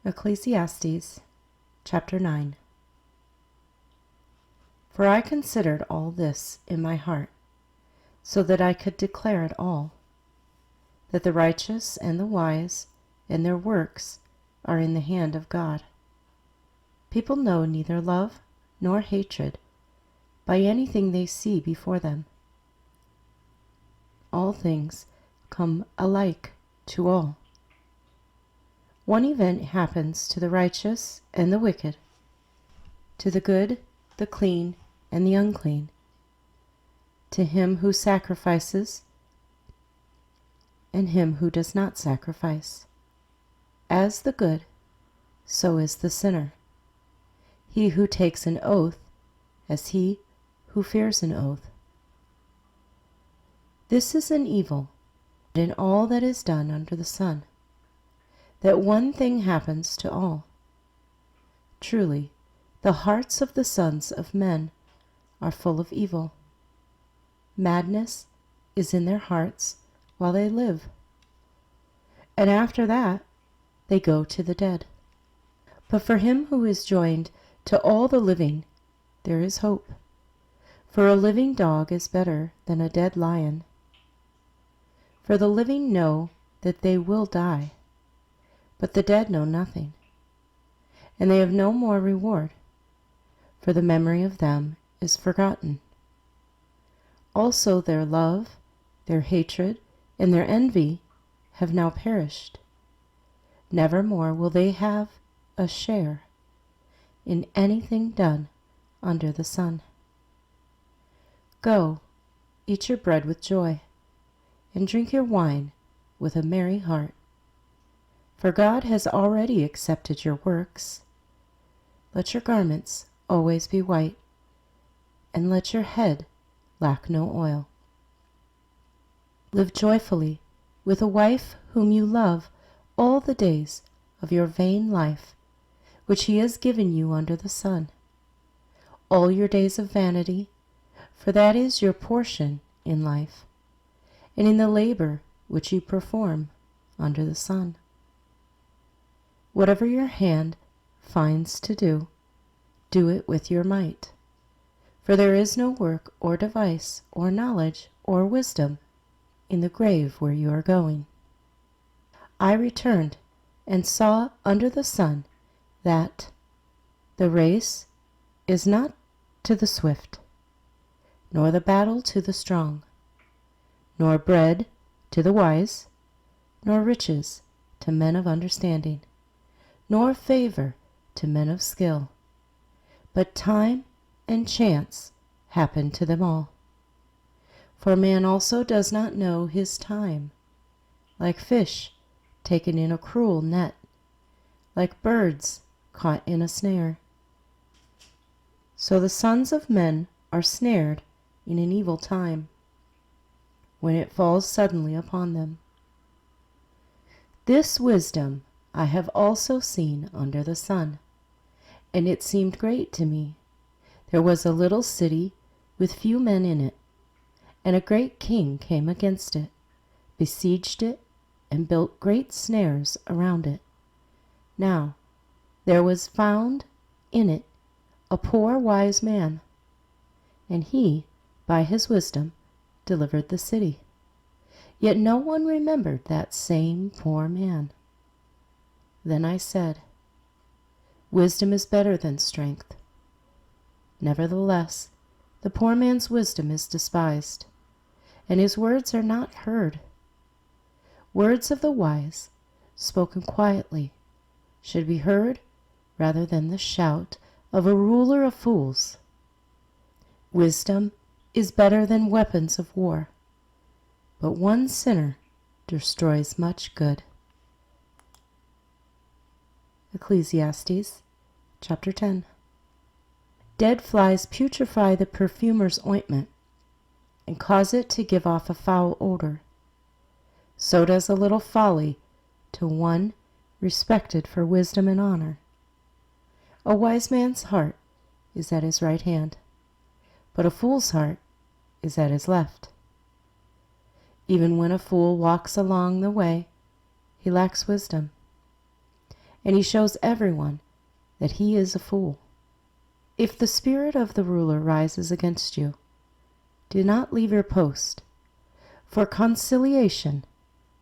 Ecclesiastes chapter 9. For I considered all this in my heart, so that I could declare it all, that the righteous and the wise and their works are in the hand of God. People know neither love nor hatred by anything they see before them. All things come alike to all. One event happens to the righteous and the wicked, to the good, the clean, and the unclean, to him who sacrifices and him who does not sacrifice. As the good, so is the sinner. He who takes an oath, as he who fears an oath. This is an evil in all that is done under the sun, that one thing happens to all. Truly, the hearts of the sons of men are full of evil. Madness is in their hearts while they live, and after that they go to the dead. But for him who is joined to all the living, there is hope. For a living dog is better than a dead lion. For the living know that they will die, but the dead know nothing, and they have no more reward, for the memory of them is forgotten. Also their love, their hatred, and their envy have now perished. Never more will they have a share in anything done under the sun. Go, eat your bread with joy, and drink your wine with a merry heart. For God has already accepted your works. Let your garments always be white, and let your head lack no oil. Live joyfully with a wife whom you love all the days of your vain life, which he has given you under the sun, all your days of vanity, for that is your portion in life, and in the labor which you perform under the sun. Whatever your hand finds to do, do it with your might. For there is no work or device or knowledge or wisdom in the grave where you are going. I returned and saw under the sun that the race is not to the swift, nor the battle to the strong, nor bread to the wise, nor riches to men of understanding, nor favor to men of skill, but time and chance happen to them all. For man also does not know his time, like fish taken in a cruel net, like birds caught in a snare. So the sons of men are snared in an evil time, when it falls suddenly upon them. This wisdom I have also seen under the sun, and it seemed great to me. There was a little city with few men in it, and a great king came against it, besieged it, and built great snares around it. Now there was found in it a poor wise man, and he, by his wisdom, delivered the city. Yet no one remembered that same poor man. Then I said, Wisdom is better than strength. Nevertheless, the poor man's wisdom is despised, and his words are not heard. Words of the wise, spoken quietly, should be heard rather than the shout of a ruler of fools. Wisdom is better than weapons of war, but one sinner destroys much good. Ecclesiastes chapter 10. Dead flies putrefy the perfumer's ointment, and cause it to give off a foul odor. So does a little folly to one respected for wisdom and honor. A wise man's heart is at his right hand, but a fool's heart is at his left. Even when a fool walks along the way, he lacks wisdom, and he shows everyone that he is a fool. If the spirit of the ruler rises against you, do not leave your post, for conciliation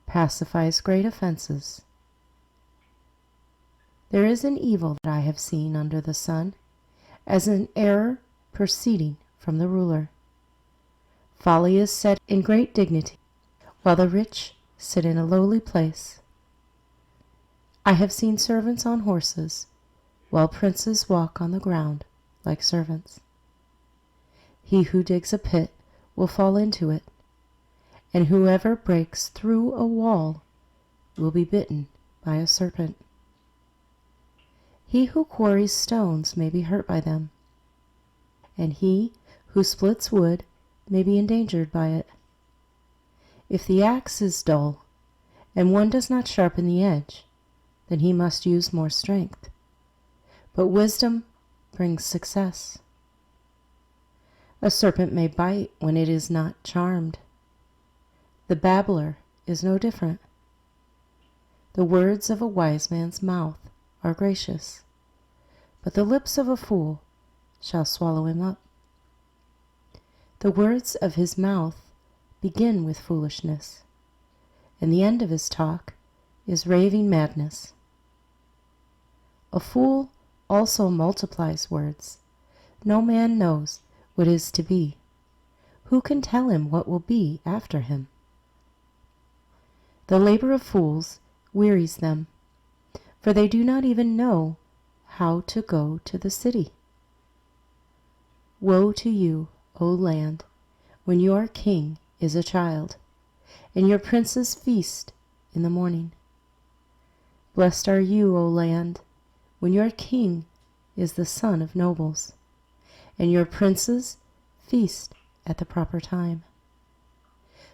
pacifies great offenses. There is an evil that I have seen under the sun, as an error proceeding from the ruler. Folly is set in great dignity, while the rich sit in a lowly place. I have seen servants on horses, while princes walk on the ground like servants. He who digs a pit will fall into it, and whoever breaks through a wall will be bitten by a serpent. He who quarries stones may be hurt by them, and he who splits wood may be endangered by it. If the axe is dull, and one does not sharpen the edge, then he must use more strength. But wisdom brings success. A serpent may bite when it is not charmed. The babbler is no different. The words of a wise man's mouth are gracious, but the lips of a fool shall swallow him up. The words of his mouth begin with foolishness, and the end of his talk is raving madness. A fool also multiplies words. No man knows what is to be. Who can tell him what will be after him? The labor of fools wearies them, for they do not even know how to go to the city. Woe to you, O land, when your king is a child, and your princes feast in the morning. Blessed are you, O land, when your king is the son of nobles, and your princes feast at the proper time.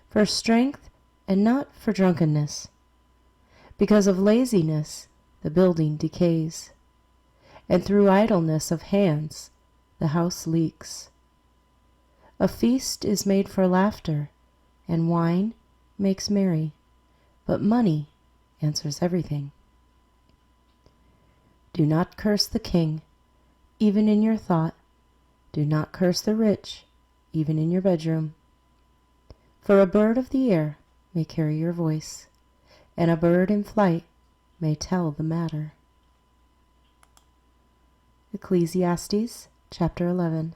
For strength and not for drunkenness. Because of laziness the building decays, and through idleness of hands the house leaks. A feast is made for laughter, and wine makes merry, but money answers everything. Do not curse the king, even in your thought. Do not curse the rich, even in your bedroom. For a bird of the air may carry your voice, and a bird in flight may tell the matter. Ecclesiastes chapter 11.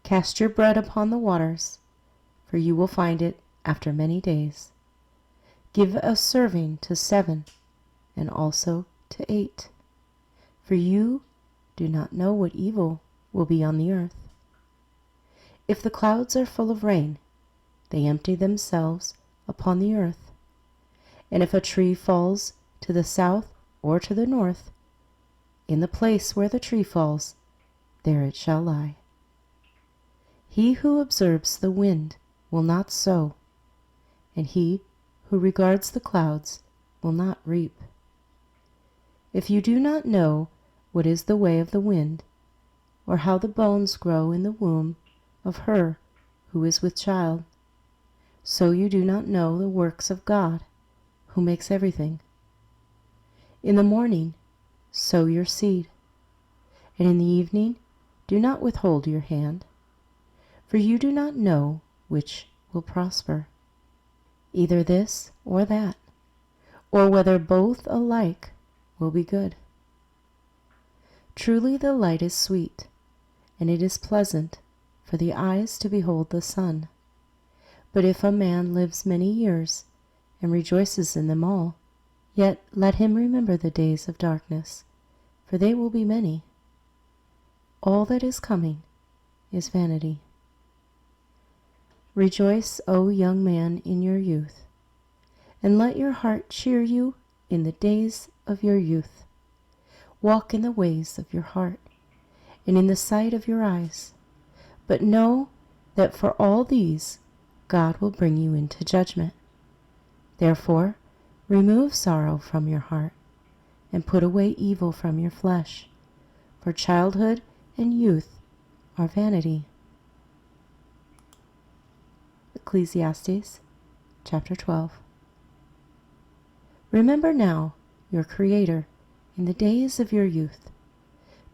Cast your bread upon the waters, for you will find it after many days. Give a serving to 7, and also to 8, for you do not know what evil will be on the earth. If the clouds are full of rain, they empty themselves upon the earth. And if a tree falls to the south or to the north, in the place where the tree falls, there it shall lie. He who observes the wind will not sow, and he who regards the clouds will not reap. If you do not know what is the way of the wind, or how the bones grow in the womb of her who is with child, so you do not know the works of God, who makes everything. In the morning sow your seed, and in the evening do not withhold your hand, for you do not know which will prosper, either this or that, or whether both alike will be good. Truly the light is sweet, and it is pleasant for the eyes to behold the sun. But if a man lives many years and rejoices in them all, yet let him remember the days of darkness, for they will be many. All that is coming is vanity. Rejoice, O young man, in your youth, and let your heart cheer you in the days of your youth. Walk in the ways of your heart, and in the sight of your eyes. But know that for all these God will bring you into judgment. Therefore, remove sorrow from your heart, and put away evil from your flesh, for childhood and youth are vanity. Ecclesiastes chapter 12. Remember now your Creator in the days of your youth,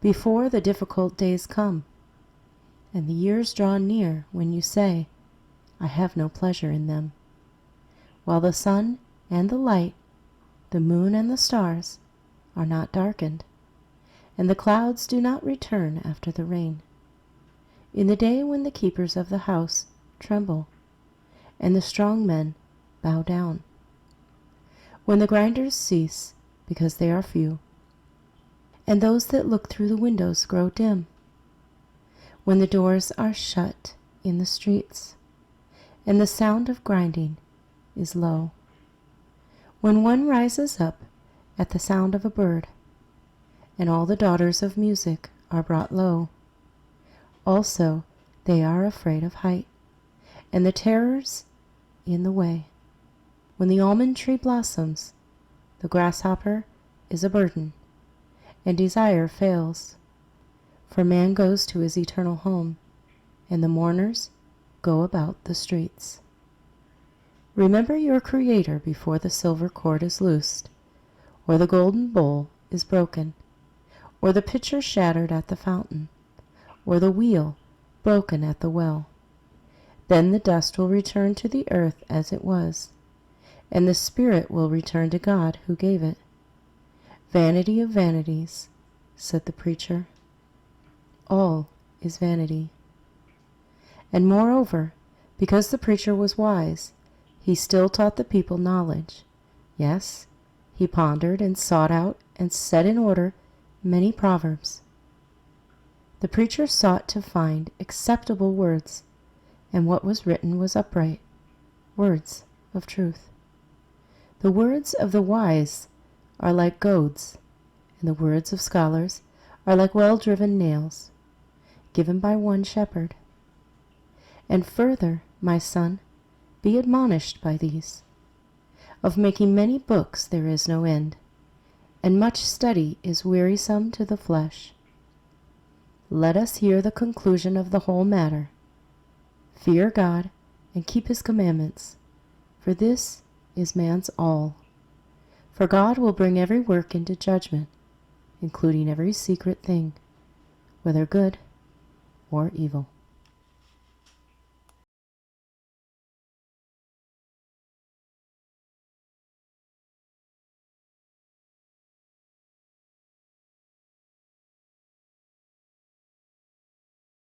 before the difficult days come, and the years draw near when you say, I have no pleasure in them, while the sun and the light, the moon and the stars are not darkened, and the clouds do not return after the rain, in the day when the keepers of the house tremble, and the strong men bow down, when the grinders cease, because they are few, and those that look through the windows grow dim, when the doors are shut in the streets, and the sound of grinding is low, when one rises up at the sound of a bird, and all the daughters of music are brought low. Also they are afraid of height, and the terrors in the way. When the almond tree blossoms, the grasshopper is a burden, and desire fails. For man goes to his eternal home, and the mourners go about the streets. Remember your Creator before the silver cord is loosed, or the golden bowl is broken, or the pitcher shattered at the fountain, or the wheel broken at the well. Then the dust will return to the earth as it was, and the spirit will return to God who gave it. Vanity of vanities, said the preacher. All is vanity. And moreover, because the preacher was wise, he still taught the people knowledge. Yes, he pondered and sought out and set in order many proverbs. The preacher sought to find acceptable words, and what was written was upright, words of truth. The words of the wise are like goads, and the words of scholars are like well-driven nails, given by one shepherd. And further, my son, be admonished by these. Of making many books there is no end, and much study is wearisome to the flesh. Let us hear the conclusion of the whole matter. Fear God and keep his commandments, for this is man's all. For God will bring every work into judgment, including every secret thing, whether good or evil.